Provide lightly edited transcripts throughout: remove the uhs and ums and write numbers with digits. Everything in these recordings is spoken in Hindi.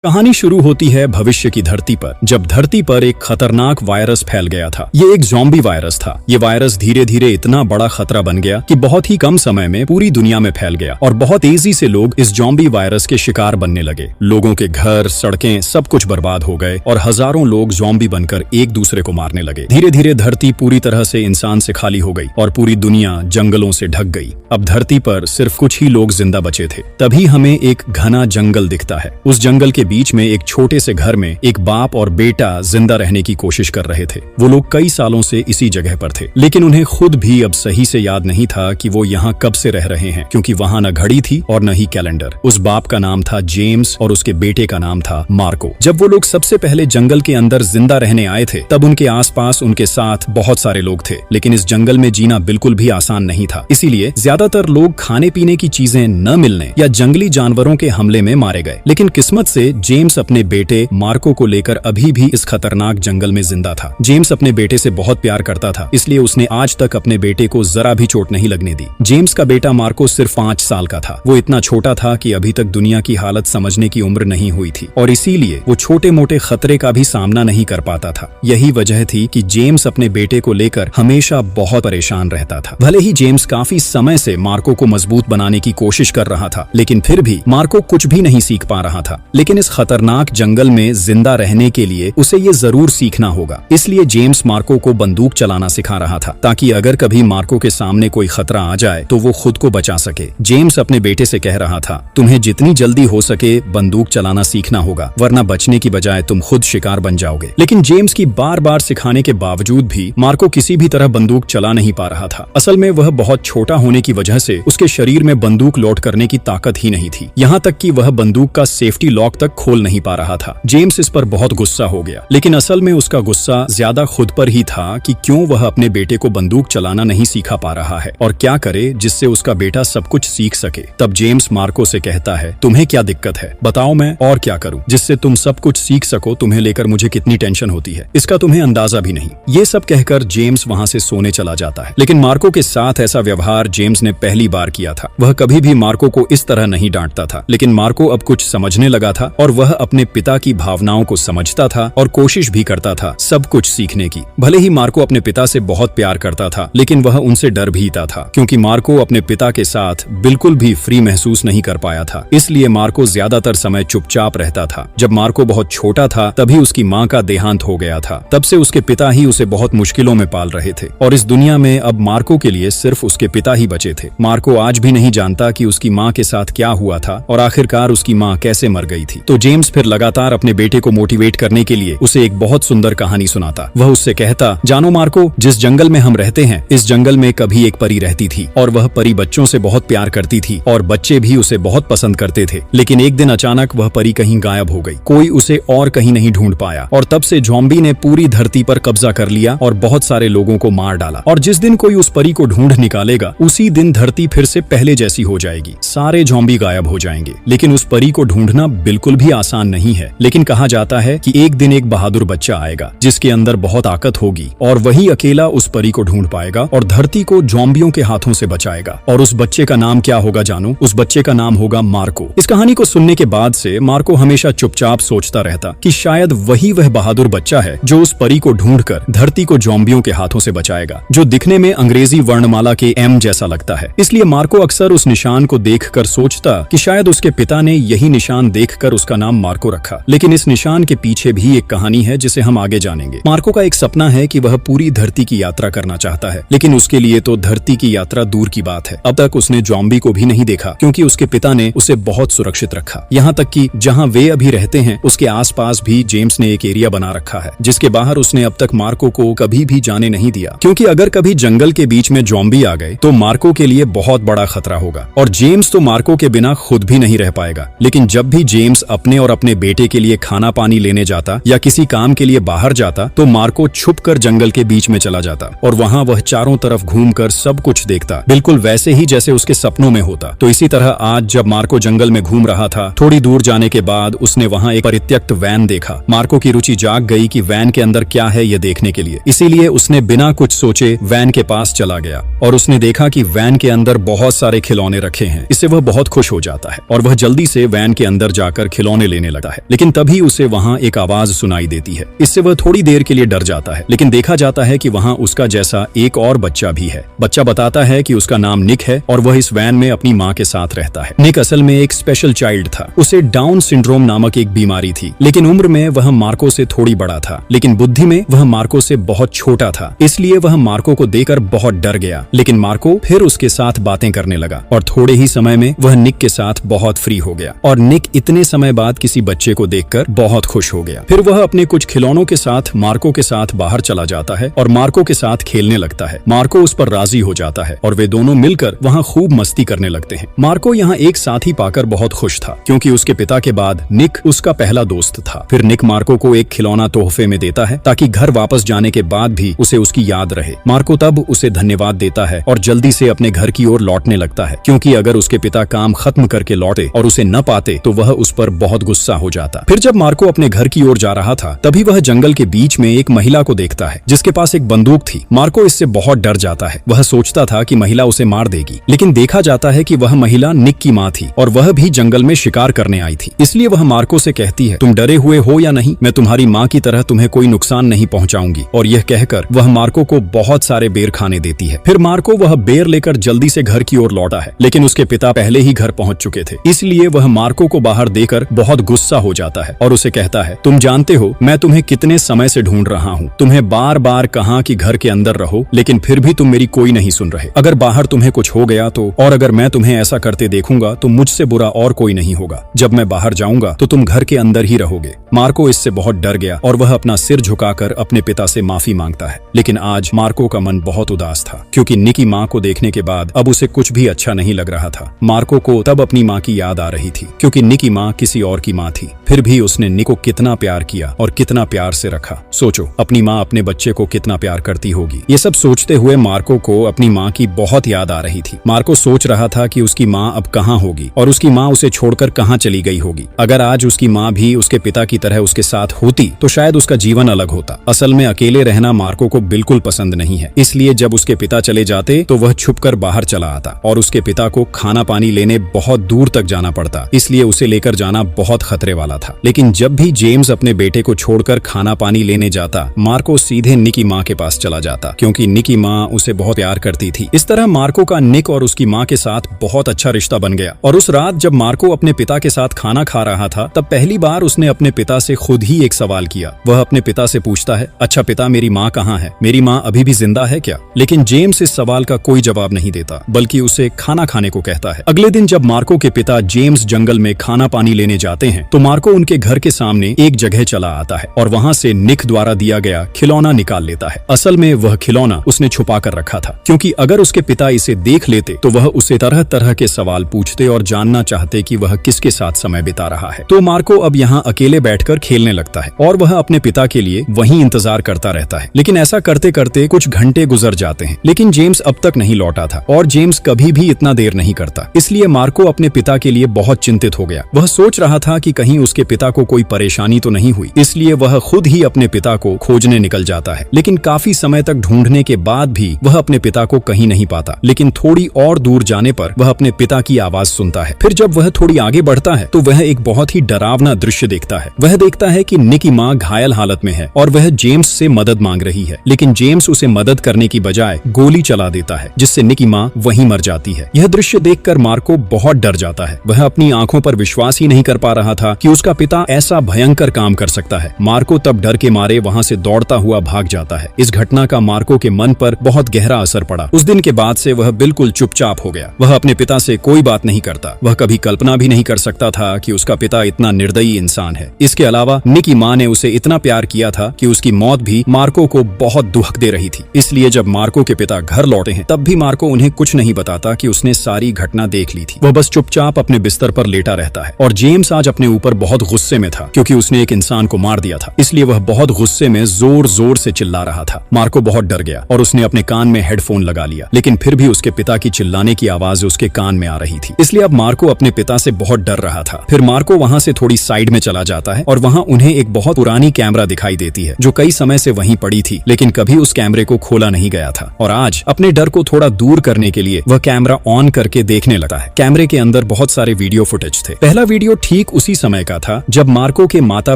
कहानी शुरू होती है भविष्य की धरती पर, जब धरती पर एक खतरनाक वायरस फैल गया था। ये एक ज़ॉम्बी वायरस था। ये वायरस धीरे धीरे इतना बड़ा खतरा बन गया कि बहुत ही कम समय में पूरी दुनिया में फैल गया और बहुत तेजी से लोग इस ज़ॉम्बी वायरस के शिकार बनने लगे। लोगों के घर, सड़कें, सब कुछ बर्बाद हो गए और हजारों लोग ज़ॉम्बी बनकर एक दूसरे को मारने लगे। धीरे धीरे धरती पूरी तरह से इंसान से खाली हो गई और पूरी दुनिया जंगलों से ढक गई। अब धरती पर सिर्फ कुछ ही लोग जिंदा बचे थे। तभी हमें एक घना जंगल दिखता है। उस जंगल के बीच में एक छोटे से घर में एक बाप और बेटा जिंदा रहने की कोशिश कर रहे थे। वो लोग कई सालों से इसी जगह पर थे, लेकिन उन्हें खुद भी अब सही से याद नहीं था कि वो यहाँ कब से रह रहे हैं, क्योंकि वहाँ न घड़ी थी और न ही कैलेंडर। उस बाप का नाम था जेम्स और उसके बेटे का नाम था मार्को। जब वो लोग सबसे पहले जंगल के अंदर जिंदा रहने आए थे, तब उनके आसपास उनके साथ बहुत सारे लोग थे, लेकिन इस जंगल में जीना बिल्कुल भी आसान नहीं था। इसीलिए ज्यादातर लोग खाने पीने की चीजें न मिलने या जंगली जानवरों के हमले में मारे गए। लेकिन किस्मत से जेम्स अपने बेटे मार्को को लेकर अभी भी इस खतरनाक जंगल में जिंदा था। जेम्स अपने बेटे से बहुत प्यार करता था, इसलिए उसने आज तक अपने बेटे को जरा भी चोट नहीं लगने दी। जेम्स का बेटा मार्को सिर्फ 5 साल का था। वो इतना छोटा था कि अभी तक दुनिया की हालत समझने की उम्र नहीं हुई थी और इसीलिए वो छोटे मोटे खतरे का भी सामना नहीं कर पाता था। यही वजह थी कि जेम्स अपने बेटे को लेकर हमेशा बहुत परेशान रहता था। भले ही जेम्स काफी समय से मार्को को मजबूत बनाने की कोशिश कर रहा था, लेकिन फिर भी मार्को कुछ भी नहीं सीख पा रहा था। लेकिन इस खतरनाक जंगल में जिंदा रहने के लिए उसे ये जरूर सीखना होगा। इसलिए जेम्स मार्को को बंदूक चलाना सिखा रहा था, ताकि अगर कभी मार्को के सामने कोई खतरा आ जाए तो वो खुद को बचा सके। जेम्स अपने बेटे से कह रहा था, तुम्हें जितनी जल्दी हो सके बंदूक चलाना सीखना होगा, वरना बचने की बजाय तुम खुद शिकार बन जाओगे। लेकिन जेम्स की बार बार सिखाने के बावजूद भी मार्को किसी भी तरह बंदूक चला नहीं पा रहा था। असल में वह बहुत छोटा होने की वजह से उसके शरीर में बंदूक लोड करने की ताकत ही नहीं थी। यहाँ तक कि वह बंदूक का सेफ्टी लॉक तक खोल नहीं पा रहा था। जेम्स इस पर बहुत गुस्सा हो गया, लेकिन असल में उसका गुस्सा ज्यादा खुद पर ही था कि क्यों वह अपने बेटे को बंदूक चलाना नहीं सिखा पा रहा है और क्या करे जिससे उसका बेटा सब कुछ सीख सके। तब जेम्स मार्को से कहता है, तुम्हें क्या दिक्कत है, बताओ मैं और क्या करूं जिससे तुम सब कुछ सीख सको। तुम्हें लेकर मुझे कितनी टेंशन होती है, इसका तुम्हें अंदाजा भी नहीं। ये सब कहकर जेम्स वहाँ से सोने चला जाता है। लेकिन मार्को के साथ ऐसा व्यवहार जेम्स ने पहली बार किया था। वह कभी भी मार्को को इस तरह नहीं डांटता था, लेकिन मार्को अब कुछ समझने लगा था और वह अपने पिता की भावनाओं को समझता था और कोशिश भी करता था सब कुछ सीखने की। भले ही मार्को अपने पिता से बहुत प्यार करता था, लेकिन वह उनसे डर भी था, क्योंकि मार्को अपने पिता के साथ बिल्कुल भी फ्री महसूस नहीं कर पाया था। इसलिए मार्को ज्यादातर समय चुपचाप रहता था। जब मार्को बहुत छोटा था तभी उसकी माँ का देहांत हो गया था। तब से उसके पिता ही उसे बहुत मुश्किलों में पाल रहे थे और इस दुनिया में अब मार्को के लिए सिर्फ उसके पिता ही बचे थे। मार्को आज भी नहीं जानता कि उसकी माँ के साथ क्या हुआ था और आखिरकार उसकी माँ कैसे मर गई थी। तो जेम्स फिर लगातार अपने बेटे को मोटिवेट करने के लिए उसे एक बहुत सुंदर कहानी सुनाता। वह उससे कहता, जानो मार्को, जिस जंगल में हम रहते हैं, इस जंगल में कभी एक परी रहती थी और वह परी बच्चों से बहुत प्यार करती थी और बच्चे भी उसे बहुत पसंद करते थे। लेकिन एक दिन अचानक वह परी कहीं गायब हो गई। कोई उसे और कहीं नहीं ढूंढ पाया और तब से ज़ॉम्बी ने पूरी धरती पर कब्जा कर लिया और बहुत सारे लोगों को मार डाला। और जिस दिन कोई उस परी को ढूंढ निकालेगा, उसी दिन धरती फिर से पहले जैसी हो जाएगी। सारे ज़ॉम्बी गायब हो जाएंगे। लेकिन उस परी को ढूंढना बिल्कुल भी आसान नहीं है। लेकिन कहा जाता है कि एक दिन एक बहादुर बच्चा आएगा जिसके अंदर बहुत ताकत होगी और वही अकेला उस परी को ढूंढ पाएगा और धरती को ज़ॉम्बियों के हाथों से बचाएगा। और उस बच्चे का नाम क्या होगा जानो? उस बच्चे का नाम होगा मार्को। इस कहानी को सुनने के बाद से मार्को हमेशा चुपचाप सोचता रहता कि शायद वही वह बहादुर बच्चा है जो उस परी को ढूंढकर धरती को ज़ॉम्बियों के हाथों से बचाएगा, जो दिखने में अंग्रेजी वर्णमाला के एम जैसा लगता है। इसलिए मार्को अक्सर उस निशान को देखकर सोचता कि शायद उसके पिता ने यही निशान देखकर उसका नाम मार्को रखा। लेकिन इस निशान के पीछे भी एक कहानी है जिसे हम आगे जानेंगे। मार्को का एक सपना है कि वह पूरी धरती की यात्रा करना चाहता है, लेकिन उसके लिए तो धरती की यात्रा दूर की बात है। अब तक उसने ज़ॉम्बी को भी नहीं देखा, क्योंकि उसके पिता ने उसे बहुत सुरक्षित रखा। यहाँ तक कि जहाँ वे अभी रहते हैं उसके आसपास भी जेम्स ने एक एरिया बना रखा है, जिसके बाहर उसने अब तक मार्को को कभी भी जाने नहीं दिया, क्योंकि अगर कभी जंगल के बीच में ज़ॉम्बी आ गए तो मार्को के लिए बहुत बड़ा खतरा होगा और जेम्स तो मार्को के बिना खुद भी नहीं रह पाएगा। लेकिन जब भी जेम्स अपने और अपने बेटे के लिए खाना पानी लेने जाता या किसी काम के लिए बाहर जाता, तो मार्को छुपकर जंगल के बीच में चला जाता और वहाँ वह चारों तरफ घूमकर सब कुछ देखता, बिल्कुल वैसे ही जैसे उसके सपनों में होता। तो इसी तरह आज जब मार्को जंगल में घूम रहा था, थोड़ी दूर जाने के बाद उसने वहाँ एक परित्यक्त वैन देखा। मार्को की रुचि जाग गई कि वैन के अंदर क्या है ये देखने के लिए। इसीलिए उसने बिना कुछ सोचे वैन के पास चला गया और उसने देखा कि वैन के अंदर बहुत सारे खिलौने रखे हैं। इससे वह बहुत खुश हो जाता है और वह जल्दी से वैन के अंदर जाकर खिलौने खिलौने लेने लगता है, लेकिन तभी उसे वहाँ एक आवाज सुनाई देती है। इससे वह थोड़ी देर के लिए डर जाता है, लेकिन देखा जाता है कि वहाँ उसका जैसा एक और बच्चा भी है। बच्चा बताता है कि उसका नाम निक है और वह इस वैन में अपनी माँ के साथ रहता है। निक असल में एक स्पेशल चाइल्ड था। उसे डाउन सिंड्रोम नामक एक बीमारी थी, लेकिन उम्र में वह मार्को से थोड़ी बड़ा था, लेकिन बुद्धि में वह मार्को से बहुत छोटा था। इसलिए वह मार्को को देखकर बहुत डर गया, लेकिन मार्को फिर उसके साथ बातें करने लगा और थोड़े ही समय में वह निक के साथ बहुत फ्री हो गया और निक इतने समय बाद किसी बच्चे को देखकर बहुत खुश हो गया। फिर वह अपने कुछ खिलौनों के साथ मार्को के साथ बाहर चला जाता है और मार्को के साथ खेलने लगता है। मार्को उस पर राजी हो जाता है और वे दोनों मिलकर वहाँ खूब मस्ती करने लगते हैं। मार्को यहाँ एक साथी पाकर बहुत खुश था, क्योंकि उसके पिता के बाद निक उसका पहला दोस्त था। फिर निक मार्को को एक खिलौना तोहफे में देता है ताकि घर वापस जाने के बाद भी उसे उसकी याद रहे। मार्को तब उसे धन्यवाद देता है और जल्दी से अपने घर की ओर लौटने लगता है, क्योंकि अगर उसके पिता काम खत्म करके लौटे और उसे न पाते तो वह उस पर बहुत गुस्सा हो जाता। फिर जब मार्को अपने घर की ओर जा रहा था, तभी वह जंगल के बीच में एक महिला को देखता है जिसके पास एक बंदूक थी। मार्को इससे बहुत डर जाता है। वह सोचता था कि महिला उसे मार देगी, लेकिन देखा जाता है कि वह महिला निक की माँ थी और वह भी जंगल में शिकार करने आई थी। इसलिए वह मार्को से कहती है, तुम डरे हुए हो या नहीं, मैं तुम्हारी माँ की तरह तुम्हें कोई नुकसान नहीं पहुँचाऊंगी। और यह कहकर वह मार्को को बहुत सारे बेर खाने देती है। फिर मार्को वह बेर लेकर जल्दी से घर की ओर लौटा है, लेकिन उसके पिता पहले ही घर पहुंच चुके थे। इसलिए वह मार्को को बाहर देकर बहुत गुस्सा हो जाता है और उसे कहता है, तुम जानते हो मैं तुम्हें कितने समय से ढूंढ रहा हूँ। तुम्हें बार बार कहा कि घर के अंदर रहो, लेकिन फिर भी तुम मेरी कोई नहीं सुन रहे। अगर बाहर तुम्हें कुछ हो गया तो, और अगर मैं तुम्हें ऐसा करते देखूंगा तो मुझसे बुरा और कोई नहीं होगा। जब मैं बाहर जाऊंगा तो तुम घर के अंदर ही रहोगे। मार्को इससे बहुत डर गया और वह अपना सिर झुकाकर अपने पिता से माफी मांगता है। लेकिन आज मार्को का मन बहुत उदास था, क्योंकि निक की माँ को देखने के बाद अब उसे कुछ भी अच्छा नहीं लग रहा था। मार्को को तब अपनी माँ की याद आ रही थी, क्योंकि निक की माँ किसी और की माँ थी। फिर भी उसने निक को कितना प्यार किया और कितना प्यार से रखा। सोचो, अपनी माँ अपने बच्चे को कितना प्यार करती होगी। ये सब सोचते हुए मार्को को अपनी माँ की बहुत याद आ रही थी। मार्को सोच रहा था कि उसकी माँ अब कहाँ होगी और उसकी माँ उसे छोड़कर कहाँ चली गई होगी। अगर आज उसकी माँ भी उसके पिता की तरह उसके साथ होती तो शायद उसका जीवन अलग होता। असल में अकेले रहना मार्को को बिल्कुल पसंद नहीं है, इसलिए जब उसके पिता चले जाते तो वह छुपकर बाहर चला आता और उसके पिता को खाना पानी लेने बहुत दूर तक जाना पड़ता, इसलिए उसे लेकर जाना बहुत खतरे वाला था। लेकिन जब भी जेम्स अपने बेटे को छोड़कर खाना पानी लेने जाता, मार्को सीधे निक की माँ के पास चला जाता, क्योंकि निक की माँ उसे बहुत प्यार करती थी। इस तरह मार्को का निक और उसकी माँ के साथ बहुत अच्छा रिश्ता बन गया। और उस रात जब मार्को अपने पिता के साथ खाना खा रहा था, तब पहली बार उसने अपने पिता से खुद ही एक सवाल किया। वह अपने पिता से पूछता है, अच्छा पिता, मेरी माँ कहाँ है? मेरी माँ अभी भी जिंदा है क्या? लेकिन जेम्स इस सवाल का कोई जवाब नहीं देता, बल्कि उसे खाना खाने को कहता है। अगले दिन जब मार्को के पिता जेम्स जंगल में खाना पानी लेने जाते हैं, तो मार्को उनके घर के सामने एक जगह चला आता है और वहाँ से निक द्वारा दिया गया खिलौना निकाल लेता है। असल में वह खिलौना उसने छुपा कर रखा था, क्योंकि अगर उसके पिता इसे देख लेते तो वह उसे तरह तरह के सवाल पूछते और जानना चाहते कि वह किसके साथ समय बिता रहा है। तो मार्को अब यहाँ अकेले बैठकर खेलने लगता है और वह अपने पिता के लिए वहीं इंतजार करता रहता है। लेकिन ऐसा करते करते कुछ घंटे गुजर जाते हैं, लेकिन जेम्स अब तक नहीं लौटा था और जेम्स कभी भी इतना देर नहीं करता। इसलिए मार्को अपने पिता के लिए बहुत चिंतित हो गया। वह सोच रहा था कि कहीं उसके पिता को कोई परेशानी तो नहीं हुई, इसलिए वह खुद ही अपने पिता को खोजने निकल जाता है। लेकिन काफी समय तक ढूंढने के बाद भी वह अपने पिता को कहीं नहीं पाता। लेकिन थोड़ी और दूर जाने पर वह अपने पिता की आवाज सुनता है। फिर जब वह थोड़ी आगे बढ़ता है तो वह एक बहुत ही डरावना दृश्य देखता है। वह देखता है कि निक की माँ घायल हालत में है और वह जेम्स से मदद मांग रही है, लेकिन जेम्स उसे मदद करने की बजाय गोली चला देता है, जिससे निक की माँ वहीं मर जाती है। यह दृश्य देखकर मार्को बहुत डर जाता है। वह अपनी आंखों पर विश्वास ही नहीं कर पा रहा था कि उसका पिता ऐसा भयंकर काम कर सकता है। मार्को तब डर के मारे वहाँ से दौड़ता हुआ भाग जाता है। इस घटना का मार्को के मन पर बहुत गहरा असर पड़ा। उस दिन के बाद से वह बिल्कुल चुपचाप हो गया। वह अपने पिता से कोई बात नहीं करता। वह कभी कल्पना भी नहीं कर सकता था कि उसका पिता इतना निर्दयी इंसान है। इसके अलावा निक की माँ ने उसे इतना प्यार किया था कि उसकी मौत भी मार्को को बहुत दुख दे रही थी। इसलिए जब मार्को के पिता घर लौटे हैं, तब भी मार्को उन्हें कुछ नहीं बताता कि उसने सारी घटना देख ली थी। वह बस चुपचाप अपने बिस्तर पर लेटा रहता है। और जेम्स आज अपने ऊपर बहुत गुस्से में था, क्योंकि उसने एक इंसान को मार दिया था। इसलिए वह बहुत गुस्से में जोर जोर से चिल्ला रहा था। मार्को बहुत डर गया और उसने अपने कान में हेडफोन लगा लिया, लेकिन फिर भी उसके पिता की चिल्लाने की आवाज उसके कान में आ रही थी। इसलिए अब मार्को अपने पिता से बहुत डर रहा था। फिर मार्को वहाँ से थोड़ी साइड में चला जाता है और वहाँ उन्हें एक बहुत पुरानी कैमरा दिखाई देती है, जो कई समय से वहीं पड़ी थी, लेकिन कभी उस कैमरे को खोला नहीं गया था। और आज अपने डर को थोड़ा दूर करने के लिए वह कैमरा ऑन करके देखने लगा है। कैमरे के अंदर बहुत सारे वीडियो फुटेज थे। पहला वीडियो ठीक ठीक उसी समय का था जब मार्को के माता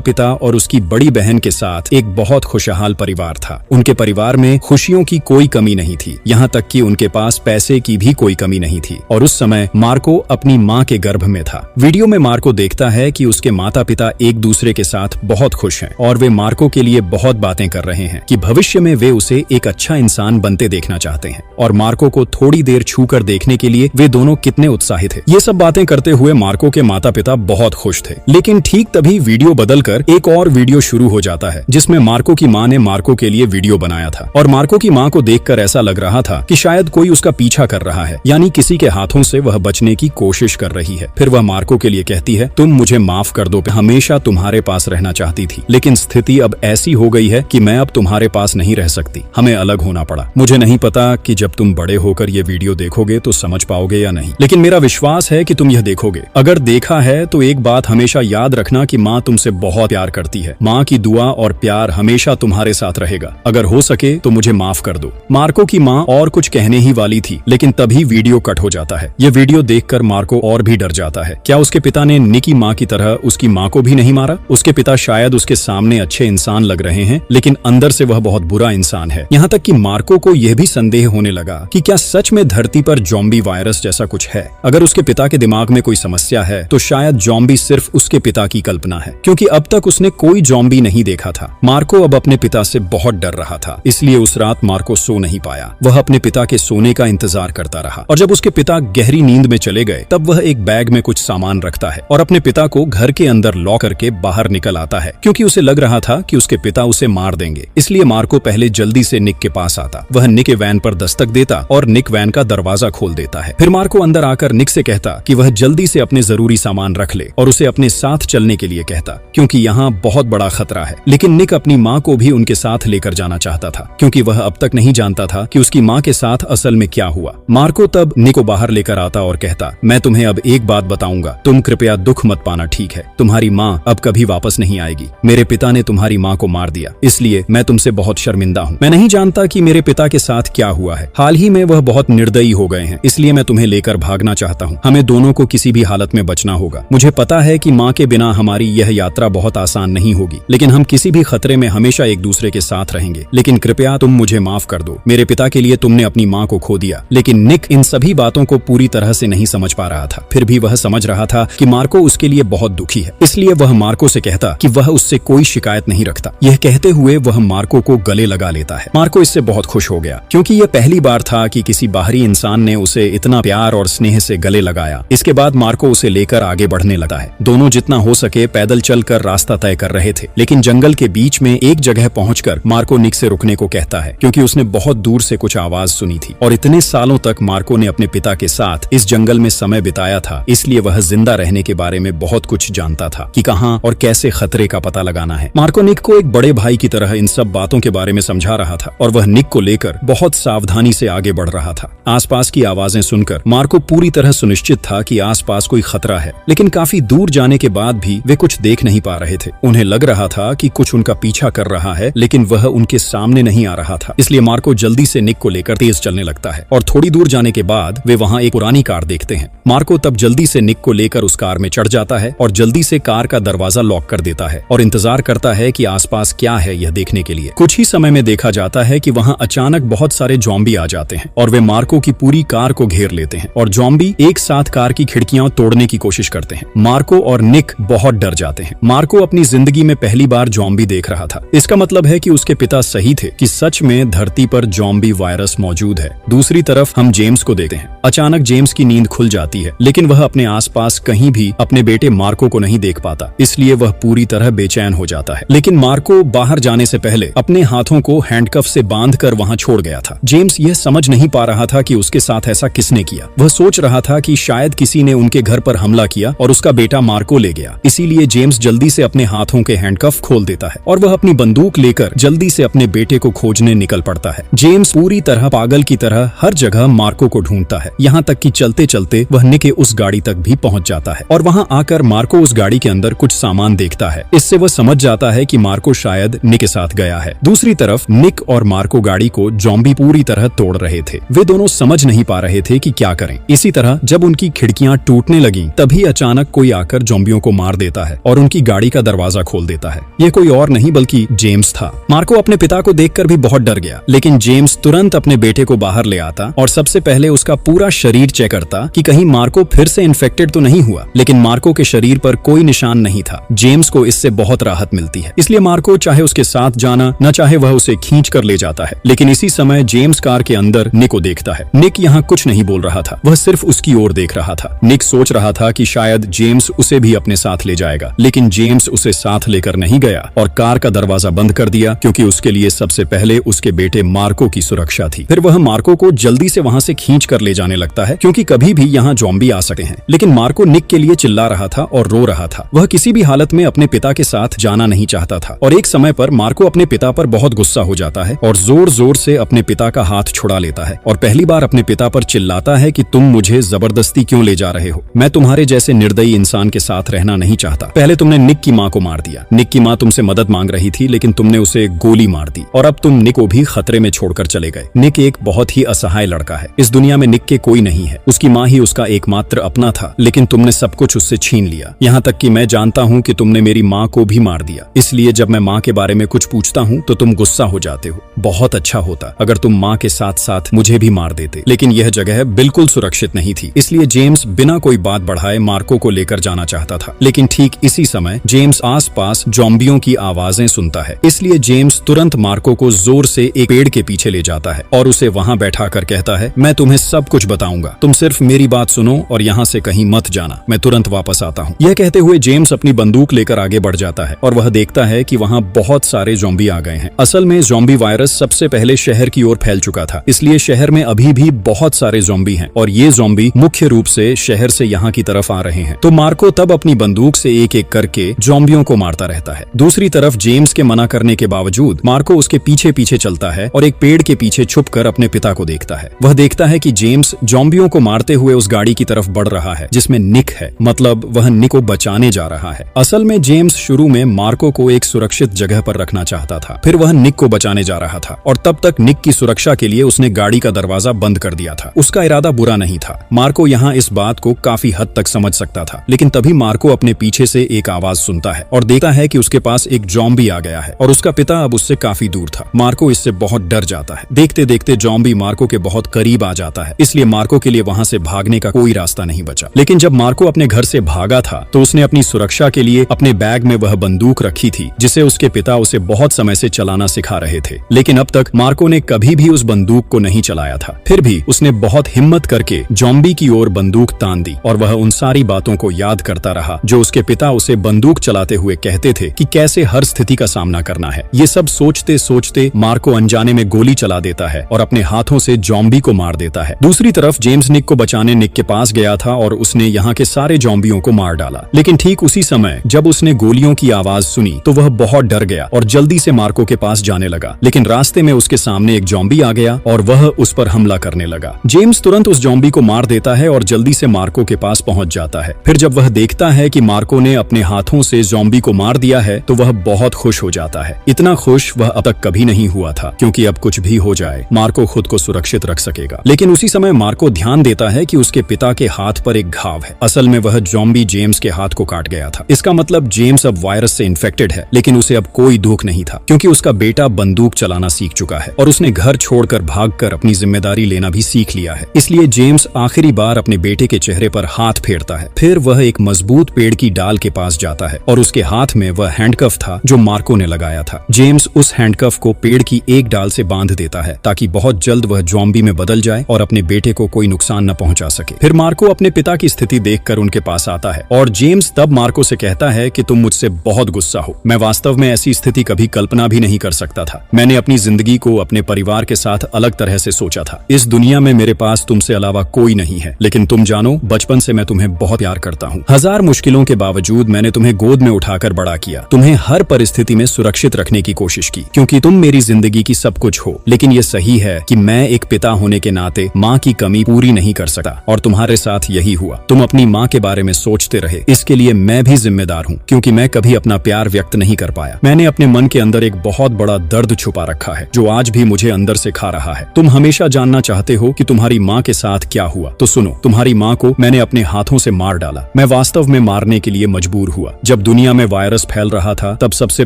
पिता और उसकी बड़ी बहन के साथ एक बहुत खुशहाल परिवार था। उनके परिवार में खुशियों की कोई कमी नहीं थी, यहाँ तक कि उनके पास पैसे की भी कोई कमी नहीं थी। और उस समय मार्को अपनी माँ के गर्भ में था। वीडियो में मार्को देखता है कि उसके माता पिता एक दूसरे के साथ बहुत खुश हैं और वे मार्को के लिए बहुत बातें कर रहे हैं कि भविष्य में वे उसे एक अच्छा इंसान बनते देखना चाहते हैं और मार्को को थोड़ी देर छूकर देखने के लिए वे दोनों कितने उत्साहित थे। ये सब बातें करते हुए मार्को के माता पिता बहुत खुश थे। लेकिन ठीक तभी वीडियो बदलकर एक और वीडियो शुरू हो जाता है जिसमें मार्को की माँ ने मार्को के लिए वीडियो बनाया था और मार्को की माँ को देखकर ऐसा लग रहा था कि शायद कोई उसका पीछा कर रहा है, यानी किसी के हाथों से वह बचने की कोशिश कर रही है। फिर वह मार्को के लिए कहती है, तुम मुझे माफ कर दो, हमेशा तुम्हारे पास रहना चाहती थी, लेकिन स्थिति अब ऐसी हो गई है कि मैं अब तुम्हारे पास नहीं रह सकती, हमें अलग होना पड़ा। मुझे नहीं पता कि जब तुम बड़े होकर ये वीडियो देखोगे तो समझ पाओगे या नहीं, लेकिन मेरा विश्वास है कि तुम यह देखोगे। अगर देखा है तो एक बात हमेशा याद रखना कि माँ तुमसे बहुत प्यार करती है। माँ की दुआ और प्यार हमेशा तुम्हारे साथ रहेगा। अगर हो सके तो मुझे माफ कर दो। मार्को की माँ और कुछ कहने ही वाली थी, लेकिन तभी वीडियो कट हो जाता है। ये वीडियो देखकर मार्को और भी डर जाता है। क्या उसके पिता ने निक की माँ की तरह उसकी माँ को भी नहीं मारा? उसके पिता शायद उसके सामने अच्छे इंसान लग रहे हैं, लेकिन अंदर से वह बहुत बुरा इंसान है। यहाँ तक कि मार्को को यह भी संदेह होने लगा कि क्या सच में धरती पर ज़ॉम्बी वायरस जैसा कुछ है। अगर उसके पिता के दिमाग में कोई समस्या है तो शायद ज़ॉम्बी सिर्फ उसके पिता की कल्पना है, क्योंकि अब तक उसने कोई ज़ॉम्बी नहीं देखा था। मार्को अब अपने पिता से बहुत डर रहा था, इसलिए उस रात मार्को सो नहीं पाया। वह अपने पिता के सोने का इंतजार करता रहा और जब उसके पिता गहरी नींद में चले गए तब वह एक बैग में कुछ सामान रखता है और अपने पिता को घर के अंदर लॉक करके बाहर निकल आता है, क्योंकि उसे लग रहा था कि उसके पिता उसे मार देंगे। इसलिए मार्को पहले जल्दी से निक के पास आता। वह निक के वैन पर दस्तक देता और निक वैन का दरवाजा खोल देता है। फिर मार्को अंदर आकर निक से कहता कि वह जल्दी से अपने जरूरी सामान रख ले और उसे अपने साथ चलने के लिए कहता, क्योंकि यहाँ बहुत बड़ा खतरा है। लेकिन निक अपनी माँ को भी उनके साथ लेकर जाना चाहता था, क्योंकि वह अब तक नहीं जानता था कि उसकी माँ के साथ असल में क्या हुआ। मार्को तब निक को बाहर लेकर आता और कहता, मैं तुम्हें अब एक बात बताऊंगा, तुम कृपया दुख मत पाना, ठीक है? तुम्हारी माँ अब कभी वापस नहीं आएगी। मेरे पिता ने तुम्हारी माँ को मार दिया, इसलिए मैं तुमसे बहुत शर्मिंदा हूँ। मैं नहीं जानता कि मेरे पिता के साथ क्या हुआ है। हाल ही में वह बहुत निर्दयी हो गए हैं, इसलिए मैं तुम्हें लेकर भागना चाहता हूँ। हमें दोनों को किसी भी हालत में बचना होगा। मुझे पता है कि माँ के बिना हमारी यह यात्रा बहुत आसान नहीं होगी, लेकिन हम किसी भी खतरे में हमेशा एक दूसरे के साथ रहेंगे। लेकिन कृपया तुम मुझे माफ कर दो। मेरे पिता के लिए तुमने अपनी माँ को खो दिया। लेकिन निक इन सभी बातों को पूरी तरह से नहीं समझ पा रहा था। फिर भी वह समझ रहा था कि मार्को उसके लिए बहुत दुखी है, इसलिए वह मार्को से कहता कि वह उससे कोई शिकायत नहीं रखता। यह कहते हुए वह मार्को को गले लगा लेता है। मार्को इससे बहुत खुश हो गया, क्योंकि यह पहली बार था कि किसी बाहरी इंसान ने उसे इतना प्यार और स्नेह से गले लगाया। इसके बाद मार्को उसे लेकर आगे बढ़ने लगा है। दोनों जितना हो सके पैदल चलकर रास्ता तय कर रहे थे, लेकिन जंगल के बीच में एक जगह पहुंचकर मार्को निक से रुकने को कहता है, क्योंकि उसने बहुत दूर से कुछ आवाज सुनी थी और इतने सालों तक मार्को ने अपने पिता के साथ इस जंगल में समय बिताया था, इसलिए वह जिंदा रहने के बारे में बहुत कुछ जानता था कि कहां और कैसे खतरे का पता लगाना है। मार्को निक को एक बड़े भाई की तरह इन सब बातों के बारे में समझा रहा था और वह निक को लेकर बहुत सावधानी से आगे बढ़ रहा था। आसपास की आवाजें सुनकर मार्को पूरी तरह सुनिश्चित था कि आसपास कोई खतरा है, लेकिन काफी दूर जाने के बाद भी वे कुछ देख नहीं पा रहे थे। उन्हें लग रहा था कि कुछ उनका पीछा कर रहा है, लेकिन वह उनके सामने नहीं आ रहा था। इसलिए मार्को जल्दी से निक को लेकर तेज चलने लगता है और थोड़ी दूर जाने के बाद वे वहां एक पुरानी कार देखते हैं। मार्को तब जल्दी से निक को लेकर उस कार में चढ़ जाता है और जल्दी से कार का दरवाजा लॉक कर देता है और इंतजार करता है कि आसपास क्या है यह देखने के लिए। कुछ ही समय में देखा जाता है कि वहां अचानक बहुत सारे ज़ॉम्बी आ जाते हैं और वे मार्को की पूरी कार को घेर लेते हैं और ज़ॉम्बी एक साथ कार की खिड़कियां तोड़ने की कोशिश करते हैं। मार्को और निक बहुत डर जाते हैं। मार्को अपनी जिंदगी में पहली बार ज़ॉम्बी देख रहा था। इसका मतलब है कि उसके पिता सही थे कि सच में धरती पर ज़ॉम्बी वायरस मौजूद है। दूसरी तरफ हम जेम्स को देखते हैं। अचानक जेम्स की नींद खुल जाती है, लेकिन वह अपने आसपास कहीं भी अपने बेटे मार्को को नहीं देख पाता, इसलिए वह पूरी तरह बेचैन हो जाता है। लेकिन मार्को बाहर जाने से पहले अपने हाथों को हैंडकफ से बांधकर वहां छोड़ गया था। जेम्स यह समझ नहीं पा रहा था कि उसके साथ ऐसा किसने किया। वह सोच रहा था कि शायद किसी ने उनके घर पर हमला किया और उसका बेटा मार्को ले गया। इसीलिए जेम्स जल्दी से अपने हाथों के हैंडकफ खोल देता है और वह अपनी बंदूक लेकर जल्दी से अपने बेटे को खोजने निकल पड़ता है। जेम्स पूरी तरह पागल की तरह हर जगह मार्को को ढूंढता है, यहाँ तक कि चलते चलते वह निक के उस गाड़ी तक भी पहुंच जाता है और वहां आकर मार्को उस गाड़ी के अंदर कुछ सामान देखता है। इससे वह समझ जाता है कि मार्को शायद निक के साथ गया है। दूसरी तरफ निक और मार्को गाड़ी को ज़ॉम्बी पूरी तरह तोड़ रहे थे। वे दोनों समझ नहीं पा रहे थे कि क्या करें। इसी तरह जब उनकी खिड़कियां टूटने लगीं, तभी अचानक कोई कोई आकर ज़ॉम्बियों को मार देता है और उनकी गाड़ी का दरवाजा खोल देता है। ये कोई और नहीं बल्कि जेम्स था। मार्को अपने पिता को देखकर भी बहुत डर गया, लेकिन जेम्स तुरंत अपने बेटे को बाहर ले आता और सबसे पहले उसका पूरा शरीर चेक करता कि कहीं मार्को फिर से इन्फेक्टेड तो नहीं हुआ। लेकिन मार्को के शरीर पर कोई निशान नहीं था। जेम्स को इससे बहुत राहत मिलती है, इसलिए मार्को चाहे उसके साथ जाना न चाहे वह उसे खींच कर ले जाता है। लेकिन इसी समय जेम्स कार के अंदर निक को देखता है। निक यहाँ कुछ नहीं बोल रहा था, वह सिर्फ उसकी ओर देख रहा था। निक सोच रहा था कि शायद जेम्स उसे भी अपने साथ ले जाएगा, लेकिन जेम्स उसे साथ लेकर नहीं गया और कार का दरवाजा बंद कर दिया, क्योंकि उसके लिए सबसे पहले उसके बेटे मार्को की सुरक्षा थी। फिर वह मार्को को जल्दी से वहां से खींच कर ले जाने लगता है, क्योंकि कभी भी यहाँ ज़ॉम्बी आ सकते हैं। लेकिन मार्को निक के लिए चिल्ला रहा था और रो रहा था। वह किसी भी हालत में अपने पिता के साथ जाना नहीं चाहता था। और एक समय पर मार्को अपने पिता पर बहुत गुस्सा हो जाता है और जोर जोर से अपने पिता का हाथ छुड़ा लेता है और पहली बार अपने पिता पर चिल्लाता है कि तुम मुझे जबरदस्ती क्यों ले जा रहे हो? मैं तुम्हारे जैसे निर्दयी इंसान के साथ रहना नहीं चाहता। पहले तुमने निक की माँ को मार दिया। निक की माँ तुमसे मदद मांग रही थी, लेकिन तुमने उसे गोली मार दी और अब तुम निक को भी खतरे में छोड़कर चले गए। निक एक बहुत ही असहाय लड़का है। इस दुनिया में निक के कोई नहीं है। उसकी माँ ही उसका एकमात्र अपना था, लेकिन तुमने सब कुछ उससे छीन लिया। यहाँ तक कि मैं जानता हूँ कि तुमने मेरी माँ को भी मार दिया। इसलिए जब मैं माँ के बारे में कुछ पूछता हूँ तो तुम गुस्सा हो जाते हो। बहुत अच्छा होता अगर तुम माँ के साथ साथ मुझे भी मार देते, लेकिन यह जगह बिल्कुल सुरक्षित नहीं थी। इसलिए जेम्स बिना कोई बात बढ़ाए मार्को को लेकर जाना चाहता था। लेकिन ठीक इसी समय जेम्स आसपास ज़ॉम्बियों की आवाजें सुनता है। इसलिए जेम्स तुरंत मार्को को जोर से एक पेड़ के पीछे ले जाता है और उसे वहां बैठा कर कहता है, मैं तुम्हें सब कुछ बताऊंगा, तुम सिर्फ मेरी बात सुनो और यहाँ से कहीं मत जाना, मैं तुरंत वापस आता हूँ। यह कहते हुए जेम्स अपनी बंदूक लेकर आगे बढ़ जाता है और वह देखता है कि वहाँ बहुत सारे ज़ॉम्बी आ गए हैं। असल में ज़ॉम्बी वायरस सबसे पहले शहर की ओर फैल चुका था, इसलिए शहर में अभी भी बहुत सारे ज़ॉम्बी हैं और ये ज़ॉम्बी मुख्य रूप से शहर से यहाँ की तरफ आ रहे हैं। तो मार्को तब अपनी बंदूक से एक एक करके ज़ॉम्बियों को मारता रहता है। दूसरी तरफ जेम्स के मना करने के बावजूद मार्को उसके पीछे पीछे चलता है और एक पेड़ के पीछे छुपकर अपने पिता को देखता है। वह देखता है कि जेम्स ज़ॉम्बियों को मारते हुए उस गाड़ी की तरफ बढ़ रहा है जिसमें निक है, मतलब वह निक को बचाने जा रहा है। असल में जेम्स शुरू में मार्को को एक सुरक्षित जगह पर रखना चाहता था, फिर वह निक को बचाने जा रहा था और तब तक निक की सुरक्षा के लिए उसने गाड़ी का दरवाजा बंद कर दिया था। उसका इरादा बुरा नहीं था। मार्को यहाँ इस बात को काफी हद तक समझ सकता था, लेकिन तभी मार्को अपने पीछे से एक आवाज सुनता है और देखता है कि उसके पास एक ज़ॉम्बी आ गया है और उसका पिता अब उससे काफी दूर था। मार्को इससे बहुत डर जाता है। देखते देखते ज़ॉम्बी मार्को के बहुत करीब आ जाता है, इसलिए मार्को के लिए वहां से भागने का कोई रास्ता नहीं बचा। लेकिन जब मार्को अपने घर से भागा था तो उसने अपनी सुरक्षा के लिए अपने बैग में वह बंदूक रखी थी जिसे उसके पिता उसे बहुत समय से चलाना सिखा रहे थे। लेकिन अब तक मार्को ने कभी भी उस बंदूक को नहीं चलाया था। फिर भी उसने बहुत हिम्मत करके ज़ॉम्बी की ओर बंदूक तान दी और वह उन सारी बातों को याद करता रहा जो उसके पिता उसे बंदूक चलाते हुए कहते थे कि कैसे हर स्थिति का सामना करना है। ये सब सोचते सोचते मार्को अनजाने में गोली चला देता है और अपने हाथों से ज़ॉम्बी को मार देता है। दूसरी तरफ जेम्स निक को बचाने निक के पास गया था और उसने यहाँ के सारे ज़ॉम्बियों को मार डाला। लेकिन ठीक उसी समय जब उसने गोलियों की आवाज सुनी तो वह बहुत डर गया और जल्दी से मार्को के पास जाने लगा। लेकिन रास्ते में उसके सामने एक ज़ॉम्बी आ गया और वह उस पर हमला करने लगा। जेम्स तुरंत उस ज़ॉम्बी को मार देता है और जल्दी से मार्को के पास पहुंच जाता है। फिर जब वह देखता है कि मार्को ने अपने हाथों से ज़ॉम्बी को मार दिया है तो वह बहुत खुश हो जाता है। इतना खुश वह अब तक कभी नहीं हुआ था, क्योंकि अब कुछ भी हो जाए मार्को खुद को सुरक्षित रख सकेगा। लेकिन उसी समय मार्को ध्यान देता है कि उसके पिता के हाथ पर एक घाव है। असल में वह ज़ॉम्बी जेम्स के हाथ को काट गया था। इसका मतलब जेम्स अब वायरस से इन्फेक्टेड है, लेकिन उसे अब कोई दुख नहीं था, क्योंकि उसका बेटा बंदूक चलाना सीख चुका है और उसने घर छोड़कर भागकर अपनी जिम्मेदारी लेना भी सीख लिया है। इसलिए जेम्स आखिरी बार अपने बेटे के चेहरे पर हाथ फेरता है। फिर वह एक मजबूत पेड़ की डाल के पास जाता है और उसके हाथ में वह हैंडकफ था जो मार्को ने लगाया था। जेम्स उस हैंडकफ को पेड़ की एक डाल से बांध देता है ताकि बहुत जल्द वह ज़ॉम्बी में बदल जाए और अपने बेटे को कोई नुकसान न पहुंचा सके। फिर मार्को अपने पिता की स्थिति देखकर उनके पास आता है और जेम्स तब मार्को से कहता है कि तुम मुझसे बहुत गुस्सा हो। मैं वास्तव में ऐसी स्थिति कभी कल्पना भी नहीं कर सकता था। मैंने अपनी जिंदगी को अपने परिवार के साथ अलग तरह से सोचा था। इस दुनिया में मेरे पास तुमसे अलावा कोई नहीं है, लेकिन तुम जानो बचपन से मैं तुम्हें बहुत प्यार करता हूँ। हजार मुश्किलों के बावजूद मैंने तुम्हें गोद में उठाकर बड़ा किया, तुम्हें हर परिस्थिति में सुरक्षित रखने की कोशिश की, क्योंकि तुम मेरी जिंदगी की सब कुछ हो। लेकिन ये सही है कि मैं एक पिता होने के नाते माँ की कमी पूरी नहीं कर सकता और तुम्हारे साथ यही हुआ। तुम अपनी माँ के बारे में सोचते रहे, इसके लिए मैं भी जिम्मेदार हूँ, क्योंकि मैं कभी अपना प्यार व्यक्त नहीं कर पाया। मैंने अपने मन के अंदर एक बहुत बड़ा दर्द छुपा रखा है जो आज भी मुझे अंदर से खा रहा है। तुम हमेशा जानना चाहते हो कि तुम्हारी माँ के साथ क्या हुआ, तो सुनो, तुम्हारी माँ को मैंने अपने हाथों से मार डाला। मैं वास्तव में मारने के लिए मजबूर हुआ। जब दुनिया में वायरस फैल रहा था तब सबसे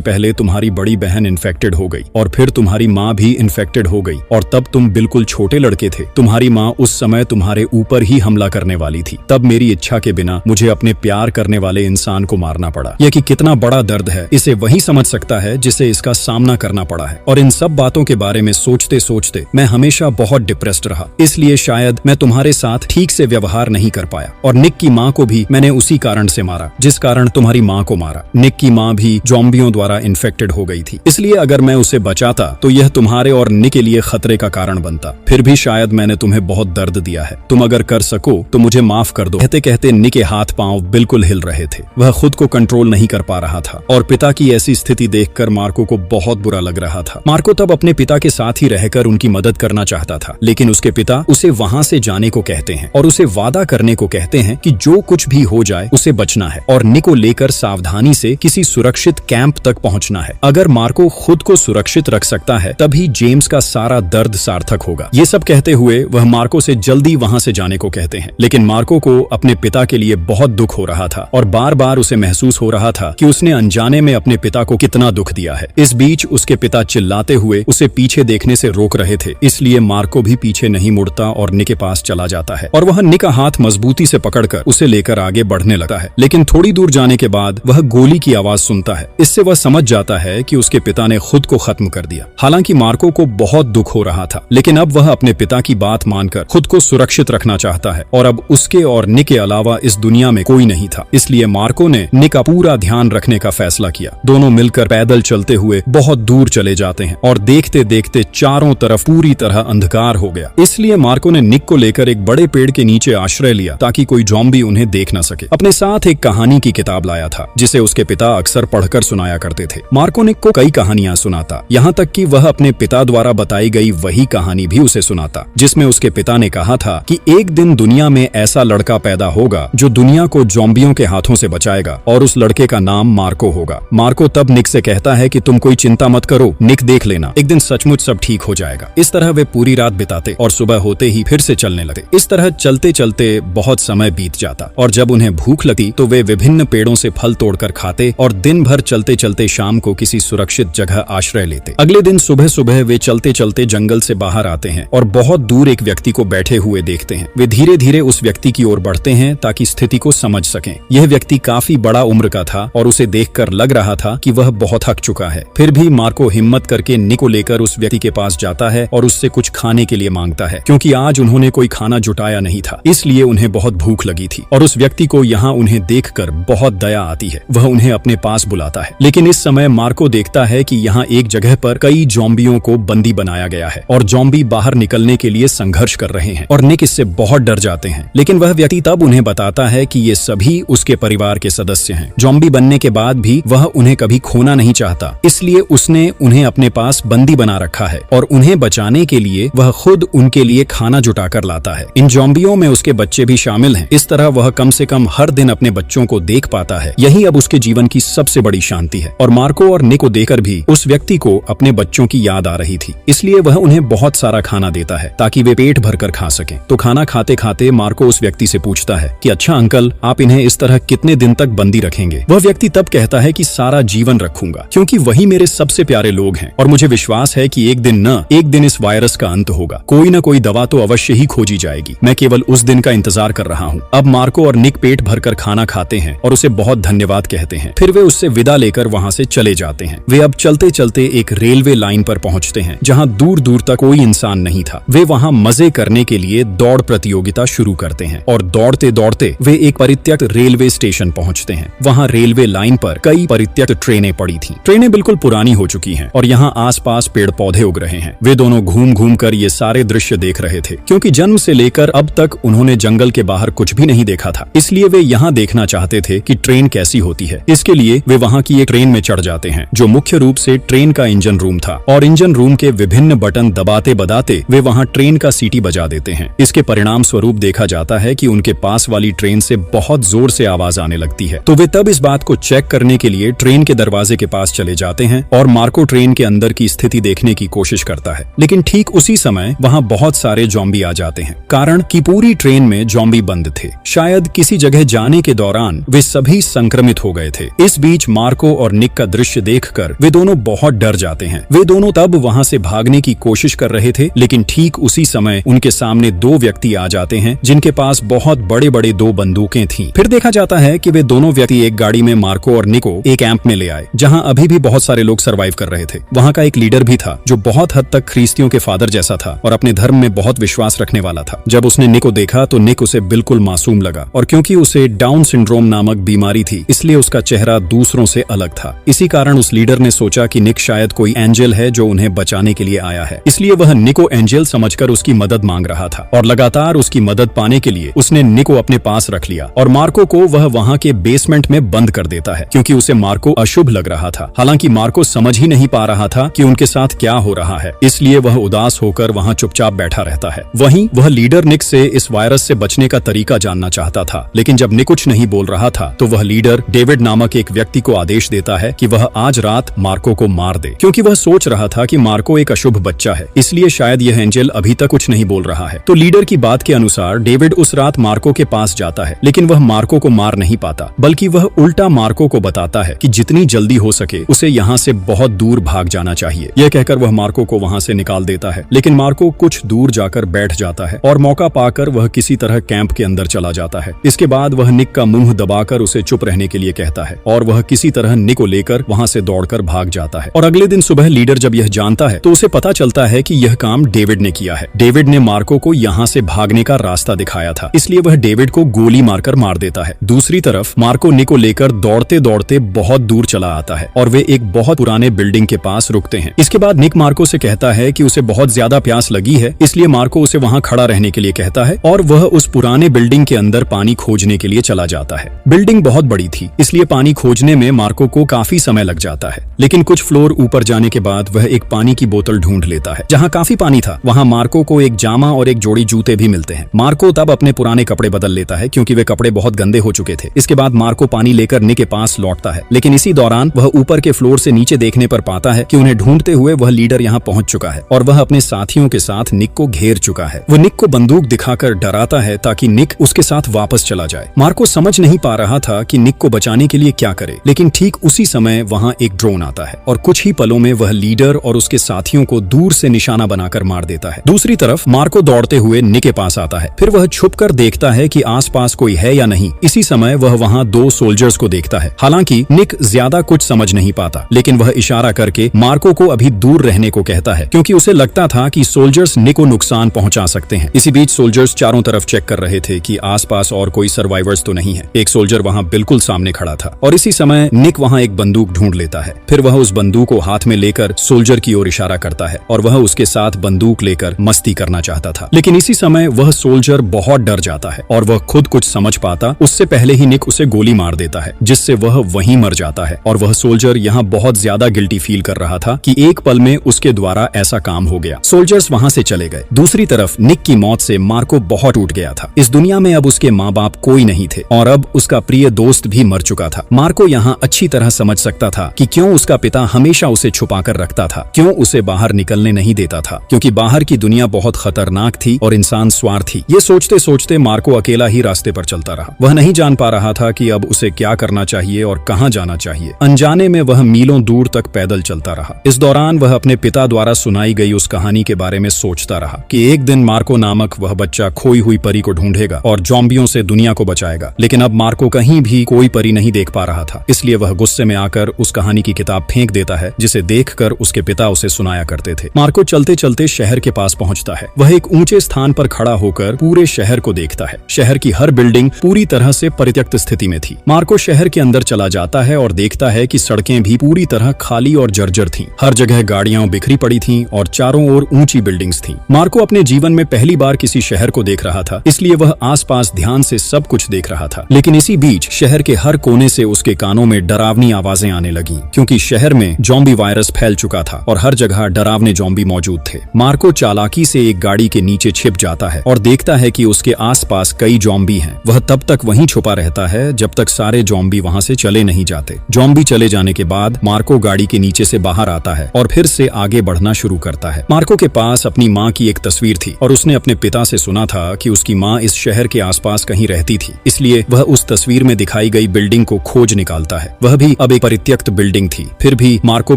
पहले तुम्हारी बड़ी बहन इन्फेक्टेड हो गई और फिर तुम्हारी माँ भी इन्फेक्टेड हो गई और तब तुम बिल्कुल छोटे लड़के थे। तुम्हारी माँ उस समय तुम्हारे ऊपर ही हमला करने वाली थी। तब मेरी इच्छा के बिना मुझे अपने प्यार करने वाले इंसान को मारना पड़ा। यह कि कितना बड़ा दर्द है इसे वही समझ सकता है जिसे इसका सामना करना पड़ा है। और इन सब बातों के बारे में सोचते सोचते मैं हमेशा बहुत डिप्रेस्ड रहा। इसलिए शायद मैं तुम्हारे साथ ठीक से व्यवहार नहीं कर पाया। और निक की माँ को भी मैंने उसी कारण से मारा जिस कारण तुम्हारी माँ को मारा। निक की माँ भी ज़ॉम्बियों द्वारा इन्फेक्टेड हो गई थी, इसलिए अगर मैं उसे बचाता तो यह तुम्हारे और निक के लिए खतरे का कारण बनता। फिर भी शायद मैंने तुम्हें बहुत दर्द दिया है। तुम अगर कर सको तो मुझे माफ कर दो। कहते कहते निक के हाथ पांव बिल्कुल हिल रहे थे। वह खुद को कंट्रोल नहीं कर पा रहा था और पिता की ऐसी स्थिति देखकर मार्को को बहुत बुरा लग रहा था। मार्को तब अपने पिता के साथ ही रहकर उनकी मदद करना चाहता था, लेकिन उसके पिता उसे वहां से जाने को कहते हैं और उसे वादा करने को कहते हैं कि जो कुछ भी हो जाए उसे बचना है और निक को लेकर सावधानी से किसी सुरक्षित कैंप तक पहुंचना है। अगर मार्को खुद को सुरक्षित रख सकता है तभी जेम्स का सारा दर्द सार्थक होगा। ये सब कहते हुए वह मार्को से जल्दी वहां से जाने को कहते हैं, लेकिन मार्को को अपने पिता के लिए बहुत दुख हो रहा था और बार बार उसे महसूस हो रहा था कि उसने अनजाने में अपने पिता को कितना दुख दिया है। इस बीच उसके पिता चिल्लाते हुए उसे पीछे देखने से रोक रहे थे, इसलिए मार्को भी पीछे नहीं मुड़ता और निक के पास चला जाता है और वह निक का हाथ मजबूती से पकड़कर उसे लेकर आगे बढ़ने लगता है। लेकिन थोड़ी दूर जाने के बाद वह गोली की आवाज सुनता है। इससे वह समझ जाता है कि उसके पिता ने खुद को खत्म कर दिया। हालांकि मार्को को बहुत दुख हो रहा था, लेकिन अब वह अपने पिता की बात मानकर खुद को सुरक्षित रखना चाहता है और अब उसके और निक के अलावा इस दुनिया में कोई नहीं था। इसलिए मार्को ने निक का पूरा ध्यान रखने का फैसला किया। दोनों मिलकर पैदल चलते हुए बहुत दूर चले जाते हैं और देखते देखते चारों तरफ पूरी तरह अंधकार हो गया। इसलिए मार्को ने निक को लेकर एक बड़े पेड़ के नीचे आश्रय लिया ताकि कोई ज़ॉम्बी उन्हें देख न सके। अपने साथ एक कहानी की किताब लाया था जिसे उसके पिता अक्सर पढ़कर सुनाया करते थे। मार्को निक को कई कहानियां सुनाता, यहाँ तक कि वह अपने पिता द्वारा बताई गई वही कहानी भी उसे सुनाता जिसमें उसके पिता ने कहा था कि एक दिन दुनिया में ऐसा लड़का पैदा होगा जो दुनिया को ज़ॉम्बियों के हाथों से बचाएगा और उस लड़के का नाम मार्को होगा। मार्को तब निक से कहता है कि तुम कोई चिंता मत करो, निक देख लेना, एक दिन सचमुच सब ठीक हो जाएगा। इस तरह वे पूरी रात बिताते और सुबह होते ही फिर से चलने लगे। इस तरह चलते चलते बहुत समय बीत जाता और जब उन्हें भूख लगती तो वे विभिन्न पेड़ों से फल तोड़कर खाते और दिन भर चलते चलते शाम को किसी सुरक्षित जगह आश्रय लेते। अगले दिन सुबह सुबह वे चलते चलते जंगल से बाहर आते हैं और बहुत दूर एक व्यक्ति को बैठे हुए देखते हैं। वे धीरे धीरे उस व्यक्ति की ओर बढ़ते हैं ताकि स्थिति को समझ सकें। यह व्यक्ति काफी बड़ा उम्र का था और उसे देखकर लग रहा था कि वह बहुत थक चुका है। फिर भी मार्को हिम्मत करके निक को लेकर उस व्यक्ति के पास जाता है और उससे कुछ खाने के लिए मांगता है, क्योंकि आज उन्होंने कोई खाना जुटाया नहीं था, इसलिए उन्हें बहुत भूख लगी थी। और उस व्यक्ति को यहाँ उन्हें देखकर बहुत दया आती है। वह उन्हें अपने पास बुलाता है, लेकिन इस समय मार्को देखता है कि यहाँ एक जगह पर कई ज़ॉम्बियों को बंदी बनाया गया है और ज़ॉम्बी बाहर निकलने के लिए संघर्ष कर रहे हैं और निक इससे बहुत डर जाते हैं। लेकिन वह व्यक्ति तब उन्हें बताता है कि ये सभी उसके परिवार के सदस्य हैं। ज़ॉम्बी बनने के बाद भी वह उन्हें कभी खोना नहीं चाहता, इसलिए उसने उन्हें अपने पास बंदी बना रखा है और उन्हें बचाने के लिए वह खुद उनके लिए खाना जुटा कर लाता है। इन ज़ॉम्बियों में उसके बच्चे भी शामिल हैं। इस तरह वह कम से कम हर दिन अपने बच्चों को देख पाता है। यही अब उसके जीवन की सबसे बड़ी शांति है। और मार्को और निक को देखकर भी उस व्यक्ति को अपने बच्चों की याद आ रही थी, इसलिए वह उन्हें बहुत सारा खाना देता है ताकि वे पेट भरकर खा सकें। तो खाना खाते खाते मार्को उस व्यक्ति से पूछता है कि अच्छा अंकल, आप इन्हें इस तरह कितने दिन तक बंदी रखेंगे? वह व्यक्ति तब कहता है कि सारा जीवन रखूंगा, क्योंकि वही मेरे सबसे प्यारे लोग हैं और मुझे विश्वास है कि एक दिन इस वायरस का अंत होगा। कोई न कोई दवा तो अवश्य ही खोजी जाएगी। मैं केवल उस दिन का इंतजार कर रहा हूँ। अब मार्को और निक पेट भरकर खाना खाते हैं और उसे बहुत धन्यवाद कहते हैं। फिर वे उससे विदा लेकर वहाँ से चले जाते हैं। वे अब चलते चलते एक रेलवे लाइन पर पहुँचते हैं जहाँ दूर दूर तक कोई इंसान नहीं था। वे वहाँ मजे करने के लिए दौड़ प्रतियोगिता शुरू करते हैं और दौड़ते दौड़ते वे एक परित्यक्त रेलवे स्टेशन पहुँचते हैं। वहाँ रेलवे लाइन पर कई परित्यक्त ट्रेनें पड़ी थी। ट्रेनें बिल्कुल पुरानी हो चुकी हैं और यहाँ आसपास पेड़ पौधे उग रहे हैं। वे दोनों घूम घूम कर ये सारे दृश्य देख रहे थे, क्योंकि जन्म से लेकर अब तक उन्होंने जंगल के बाहर कुछ भी नहीं देखा था। इसलिए वे यहाँ देखना चाहते थे कि ट्रेन कैसी होती है। इसके लिए वे वहाँ की एक ट्रेन में चढ़ जाते हैं जो मुख्य रूप से ट्रेन का इंजन रूम था और इंजन रूम के विभिन्न बटन दबाते बजाते वे वहाँ ट्रेन का सीटी बजा देते हैं। इसके परिणाम स्वरूप देखा जाता है कि उनके पास वाली ट्रेन से बहुत जोर से आवाज आने लगती है। तो वे तब इस बात को चेक करने के लिए ट्रेन के दरवाजे के पास चले जाते हैं और मार्को ट्रेन के अंदर की स्थिति देखने की कोशिश करता है। लेकिन ठीक उसी समय वहाँ बहुत सारे ज़ॉम्बी आ जाते हैं, कारण कि पूरी ट्रेन में ज़ॉम्बी बंद थे। शायद किसी जगह जाने के दौरान वे सभी संक्रमित हो गए थे। इस बीच मार्को और निक का दृश्य देखकर वे दोनों बहुत डर जाते हैं। वे दोनों तब वहां से भागने की कोशिश कर रहे थे, लेकिन ठीक उसी समय उनके सामने दो व्यक्ति आ जाते हैं जिनके पास बहुत बड़े बड़े दो बंदूकें थीं। फिर देखा जाता है कि वे दोनों व्यक्ति एक गाड़ी में मार्को और निक को एक कैंप में ले आए जहां अभी भी बहुत सारे लोग सरवाइव कर रहे थे। वहां का एक लीडर भी था जो बहुत हद तक ख्रिस्तियों के फादर जैसा था और अपने धर्म में बहुत विश्वास रखने वाला था। जब उसने निक को देखा तो निक उसे बिल्कुल मासूम लगा, और क्योंकि उसे डाउन सिंड्रोम नामक बीमारी थी इसलिए उसका चेहरा दूसरों से अलग था। इसी कारण उस लीडर ने सोचा कि निक शायद कोई एंजल है जो उन्हें बचाने के लिए आया है, इसलिए वह निक को एंजल समझकर उसकी मदद मांग रहा था। और लगातार उसकी मदद पाने के लिए उसने निक को अपने पास रख लिया और मार्को को वह वहां के बेसमेंट में बंद कर देता है, क्योंकि उसे मार्को अशुभ लग रहा था। हालांकि मार्को समझ ही नहीं पा रहा था कि उनके साथ क्या हो रहा है, इसलिए वह उदास होकर वहां चुपचाप बैठा रहता है। वहीं वह लीडर निक से इस वायरस से बचने का तरीका जानना चाहता था, लेकिन जब निक कुछ नहीं बोल रहा था तो वह लीडर डेविड नामक एक व्यक्ति को आदेश देता है कि वह आज रात मार्को को मार दे, क्योंकि वह सोच रहा था कि मार्को एक अशुभ बच्चा है, इसलिए शायद यह एंजल अभी तक कुछ नहीं बोल रहा है। तो लीडर की बात के अनुसार डेविड उस रात मार्को के पास जाता है, लेकिन वह मार्को को मार नहीं पाता, बल्कि वह उल्टा मार्को को बताता है कि जितनी जल्दी हो सके उसे यहाँ से बहुत दूर भाग जाना चाहिए। यह कहकर वह मार्को को वहाँ से निकाल देता है, लेकिन मार्को कुछ दूर जाकर बैठ जाता है और मौका पाकर वह किसी तरह कैंप के अंदर चला जाता है। इसके बाद वह निक का मुंह दबाकर उसे चुप रहने के लिए कहता है और वह किसी तरह निक को लेकर वहाँ से दौड़कर भाग जाता है। और अगले दिन सुबह लीडर जब यह जानता है तो उसे पता चलता है कि यह काम डेविड ने किया है। डेविड ने मार्को को यहाँ से भागने का रास्ता दिखाया था, इसलिए वह डेविड को गोली मारकर मार देता है। दूसरी तरफ मार्को निक को लेकर दौड़ते दौड़ते बहुत दूर चला आता है और वे एक बहुत पुराने बिल्डिंग के पास रुकते हैं। इसके बाद निक मार्को से कहता है कि उसे बहुत ज्यादा प्यास लगी है, इसलिए मार्को उसे वहाँ खड़ा रहने के लिए कहता है और वह उस पुराने बिल्डिंग के अंदर पानी खोजने के लिए चला जाता है। बिल्डिंग बहुत बड़ी थी, इसलिए पानी खोजने में मार्को को काफी समय लग जाता है, लेकिन कुछ फ्लोर ऊपर जाने के बाद वह एक पानी की बोतल ढूंढ लेता है। जहाँ काफी पानी था वहाँ मार्को को एक जामा और एक जोड़ी जूते भी मिलते हैं। मार्को तब अपने पुराने कपड़े बदल लेता है, क्योंकि वे कपड़े बहुत गंदे हो चुके थे। इसके बाद मार्को पानी लेकर निक के पास लौटता है, लेकिन इसी दौरान वह ऊपर के फ्लोर से नीचे देखने पर पाता है कि उन्हें ढूंढते हुए वह लीडर यहाँ पहुंच चुका है और वह अपने साथियों के साथ निक को घेर चुका है। वह निक को बंदूक दिखाकर डराता है ताकि निक उसके साथ वापस चला जाए। मार्को समझ नहीं पा रहा था कि निक को बचाने के लिए क्या करे, लेकिन ठीक उसी समय वहाँ एक ड्रोन आता है और कुछ ही पलों में वह लीडर और उसके साथियों को दूर से निशाना बनाकर मार देता है। दूसरी तरफ मार्को दौड़ते हुए निक के पास आता है। फिर वह छुपकर देखता है कि आसपास कोई है या नहीं। इसी समय वह वहाँ दो सोल्जर्स को देखता है। हालांकि निक ज्यादा कुछ समझ नहीं पाता, लेकिन वह इशारा करके मार्को को अभी दूर रहने को कहता है, क्योंकि उसे लगता था कि सोल्जर्स निक को नुकसान पहुंचा सकते हैं। इसी बीच सोल्जर्स चारों तरफ चेक कर रहे थे कि आसपास और कोई सर्वाइवर्स तो नहीं है। एक सोल्जर वहाँ बिल्कुल सामने खड़ा था और इसी समय निक वहाँ एक बंदूक ढूंढ लेता है। फिर वह उस बंदूक को हाथ में लेकर सोल्जर की ओर इशारा करता है और वह उसके साथ बंदूक लेकर मस्ती करना चाहता था, लेकिन इसी समय वह सोल्जर बहुत डर जाता है और वह खुद कुछ समझ पाता उससे पहले ही निक उसे गोली मार देता है, जिससे वह वहीं मर जाता है। और वह सोल्जर यहाँ बहुत ज्यादा गिल्टी फील कर रहा था कि एक पल में उसके द्वारा ऐसा काम हो गया। सोल्जर्स वहाँ से चले गए। दूसरी तरफ निक की मौत से मार्को बहुत टूट गया था। इस दुनिया में अब उसके माँ बाप कोई नहीं थे और अब उसका प्रिय दोस्त भी मर चुका था। मार्को यहाँ अच्छी तरह समझ सकता था कि क्यों उसका पिता हमेशा उसे छुपा कर रखता था, क्यों उसे बाहर निकलने नहीं देता था, क्योंकि बाहर की दुनिया बहुत खतरनाक थी और इंसान स्वार्थी। ये सोचते सोचते मार्को अकेला ही रास्ते पर चलता रहा। वह नहीं जान पा रहा था कि अब उसे क्या करना चाहिए और कहाँ जाना चाहिए। अनजाने में वह मीलों दूर तक पैदल चलता रहा। इस दौरान वह अपने पिता द्वारा सुनाई गई उस कहानी के बारे में सोचता रहा कि एक दिन मार्को नामक वह बच्चा खोई हुई परी को ढूंढेगा और ज़ॉम्बियों से दुनिया को बचाएगा। लेकिन अब मार्को कहीं भी कोई परी नहीं देख पा रहा था, इसलिए वह गुस्से में आकर उस कहानी की किताब फेंक देता है जिसे देखकर उसके पिता उसे सुनाया करते थे। मार्को चलते चलते शहर के पास पहुंचता है। वह एक ऊंचे स्थान पर खड़ा होकर पूरे शहर को देखता है। शहर की हर बिल्डिंग पूरी तरह से परित्यक्त स्थिति में थी। मार्को शहर के अंदर चला जाता है और देखता है कि सड़कें भी पूरी तरह खाली और जर्जर थीं। हर जगह गाड़ियां बिखरी पड़ी थीं और चारों ओर ऊंची बिल्डिंग्स थीं। मार्को अपने जीवन में पहली बार किसी शहर को देख रहा था, इसलिए वह आसपास ध्यान से सब कुछ देख रहा था। लेकिन इसी बीच शहर के हर कोने से उसके कानों में डरावनी आवाजें आने लगीं, क्योंकि शहर में ज़ॉम्बी वायरस फैल चुका था और हर जगह डरावने ज़ॉम्बी मौजूद थे। मार्को चालाकी से एक गाड़ी के नीचे छिप जाता है और देखता है कि उसके आसपास कई ज़ॉम्बी हैं। वह तब तक वहीं छुपा रहता है जब तक सारे ज़ॉम्बी वहां से चले नहीं जाते। ज़ॉम्बी चले जाने के बाद मार्को गाड़ी के नीचे से बाहर आता है और फिर से आगे बढ़ना शुरू करता है। मार्को के पास अपनी माँ की एक तस्वीर थी और उसने अपने पिता से सुना था कि उसकी माँ इस शहर के आसपास कहीं रहती ढूंढती थी, इसलिए वह उस तस्वीर में दिखाई गई बिल्डिंग को खोज निकालता है। वह भी अब एक परित्यक्त बिल्डिंग थी। फिर भी मार्को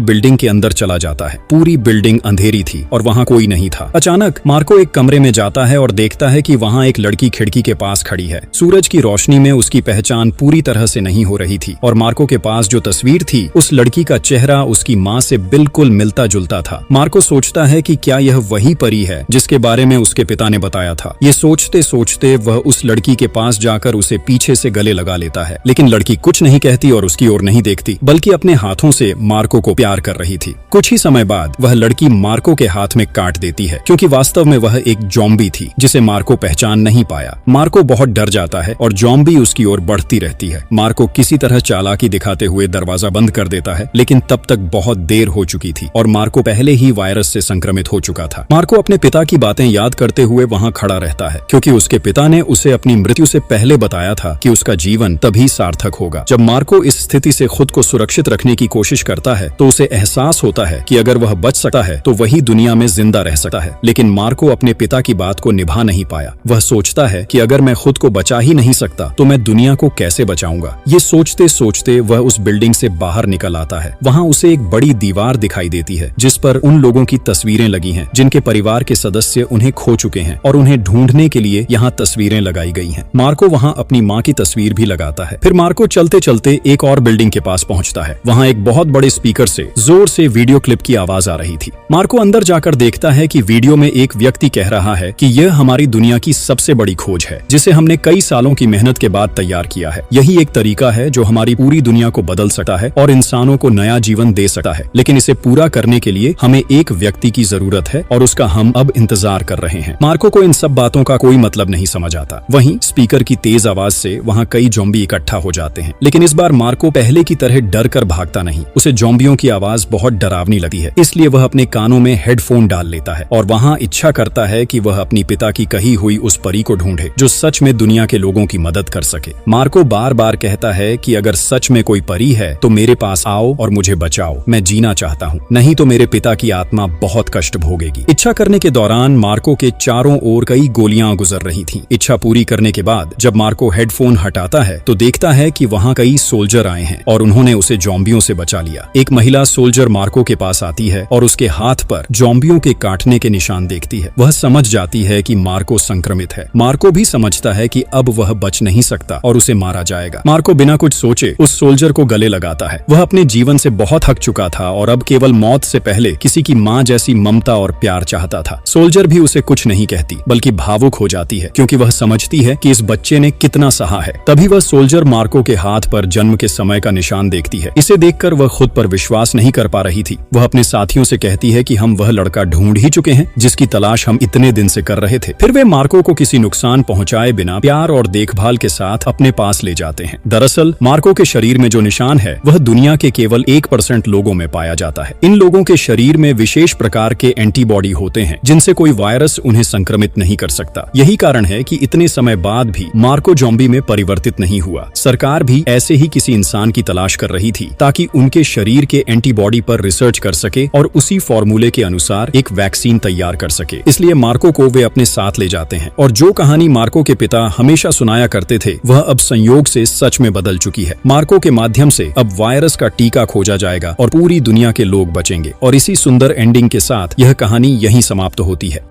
बिल्डिंग के अंदर चला जाता है। पूरी बिल्डिंग अंधेरी थी और वहां कोई नहीं था। अचानक मार्को एक कमरे में जाता है और देखता है कि वहां एक लड़की खिड़की के पास खड़ी है। सूरज की रोशनी में उसकी पहचान पूरी तरह से नहीं हो रही थी और मार्को के पास जो तस्वीर थी उस लड़की का चेहरा उसकी माँ से बिल्कुल मिलता जुलता था। मार्को सोचता है कि क्या यह वही परी है जिसके बारे में उसके पिता ने बताया था। ये सोचते सोचते वह उस लड़की के पास जाकर उसे पीछे से गले लगा लेता है, लेकिन लड़की कुछ नहीं कहती और उसकी ओर नहीं देखती, बल्कि अपने हाथों से मार्को को प्यार कर रही थी। कुछ ही समय बाद वह लड़की मार्को के हाथ में काट देती है, क्योंकि वास्तव में वह एक ज़ॉम्बी थी जिसे मार्को पहचान नहीं पाया। मार्को बहुत डर जाता है और ज़ॉम्बी उसकी ओर बढ़ती रहती है। मार्को किसी तरह चालाकी दिखाते हुए दरवाजा बंद कर देता है, लेकिन तब तक बहुत देर हो चुकी थी और मार्को पहले ही वायरस से संक्रमित हो चुका था। मार्को अपने पिता की बातें याद करते हुए वहां खड़ा रहता है, क्योंकि उसके पिता ने उसे अपनी मृत्यु से पहले बताया था कि उसका जीवन तभी सार्थक होगा। जब मार्को इस स्थिति से खुद को सुरक्षित रखने की कोशिश करता है तो उसे एहसास होता है कि अगर वह बच सकता है तो वही दुनिया में जिंदा रह सकता है। लेकिन मार्को अपने पिता की बात को निभा नहीं पाया। वह सोचता है कि अगर मैं खुद को बचा ही नहीं सकता तो मैं दुनिया को कैसे बचाऊंगा। ये सोचते सोचते वह उस बिल्डिंग से बाहर निकल आता है। वहां उसे एक बड़ी दीवार दिखाई देती है जिस पर उन लोगों की तस्वीरें लगी हैं जिनके परिवार के सदस्य उन्हें खो चुके हैं और उन्हें ढूंढने के लिए यहाँ तस्वीरें लगाई गई हैं। मार्को वहाँ अपनी माँ की तस्वीर भी लगाता है। फिर मार्को चलते चलते एक और बिल्डिंग के पास पहुँचता है। वहाँ एक बहुत बड़े स्पीकर से जोर से वीडियो क्लिप की आवाज आ रही थी। मार्को अंदर जाकर देखता है कि वीडियो में एक व्यक्ति कह रहा है कि यह हमारी दुनिया की सबसे बड़ी खोज है जिसे हमने कई सालों की मेहनत के बाद तैयार किया है। यही एक तरीका है जो हमारी पूरी दुनिया को बदल सकता है और इंसानों को नया जीवन दे सकता है, लेकिन इसे पूरा करने के लिए हमें एक व्यक्ति की जरूरत है और उसका हम अब इंतजार कर रहे हैं। मार्को को इन सब बातों का कोई मतलब नहीं समझ आता। वहीं स्पीकर की तेज आवाज से वहाँ कई ज़ॉम्बी इकट्ठा हो जाते हैं, लेकिन इस बार मार्को पहले की तरह डर कर भागता नहीं। उसे ज़ॉम्बियों की आवाज बहुत डरावनी लगती है, इसलिए वह अपने कानों में हेडफोन डाल लेता है और वहाँ इच्छा करता है कि वह अपनी पिता की कही हुई उस परी को ढूंढे जो सच में दुनिया के लोगों की मदद कर सके। मार्को बार बार कहता है कि अगर सच में कोई परी है तो मेरे पास आओ और मुझे बचाओ, मैं जीना चाहता हूँ, नहीं तो मेरे पिता की आत्मा बहुत कष्ट भोगेगी। इच्छा करने के दौरान मार्को के चारों ओर कई गोलियां गुजर रही थीं। इच्छा पूरी करने के बाद जब मार्को हेडफोन हटाता है तो देखता है कि वहाँ कई सोल्जर आए हैं और उन्होंने उसे ज़ॉम्बियों से बचा लिया। एक महिला सोल्जर मार्को के पास आती है और उसके हाथ पर ज़ॉम्बियों के काटने के निशान देखती है। वह समझ जाती है कि मार्को संक्रमित है। मार्को भी समझता है कि अब वह बच नहीं सकता और उसे मारा जाएगा। मार्को बिना कुछ सोचे उस सोल्जर को गले लगाता है। वह अपने जीवन से बहुत थक चुका था और अब केवल मौत से पहले किसी की माँ जैसी ममता और प्यार चाहता था। सोल्जर भी उसे कुछ नहीं कहती बल्कि भावुक हो जाती है, क्योंकि वह समझती है कि इस बच्चे ने कितना सहा है। तभी वह सोल्जर मार्को के हाथ पर जन्म के समय का निशान देखती है। इसे देखकर वह खुद पर विश्वास नहीं कर पा रही थी। वह अपने साथियों से कहती है कि हम वह लड़का ढूंढ ही चुके हैं जिसकी तलाश हम इतने दिन से कर रहे थे। फिर वे मार्को को किसी नुकसान पहुंचाए बिना प्यार और देखभाल के साथ अपने पास ले जाते हैं। दरअसल मार्को के शरीर में जो निशान है वह दुनिया के केवल 1% लोगों में पाया जाता है। इन लोगों के शरीर में विशेष प्रकार के एंटीबॉडी होते हैं जिनसे कोई वायरस उन्हें संक्रमित नहीं कर सकता। यही कारण है कि इतने समय बाद भी मार्को ज़ॉम्बी में परिवर्तित नहीं हुआ। सरकार भी ऐसे ही किसी इंसान की तलाश कर रही थी ताकि उनके शरीर के एंटीबॉडी पर रिसर्च कर सके और उसी फॉर्मूले के अनुसार एक वैक्सीन तैयार कर सके। इसलिए मार्को को वे अपने साथ ले जाते हैं और जो कहानी मार्को के पिता हमेशा सुनाया करते थे वह अब संयोग से सच में बदल चुकी है। मार्को के माध्यम से अब वायरस का टीका खोजा जाएगा और पूरी दुनिया के लोग बचेंगे। और इसी सुंदर एंडिंग के साथ यह कहानी यहीं समाप्त होती है।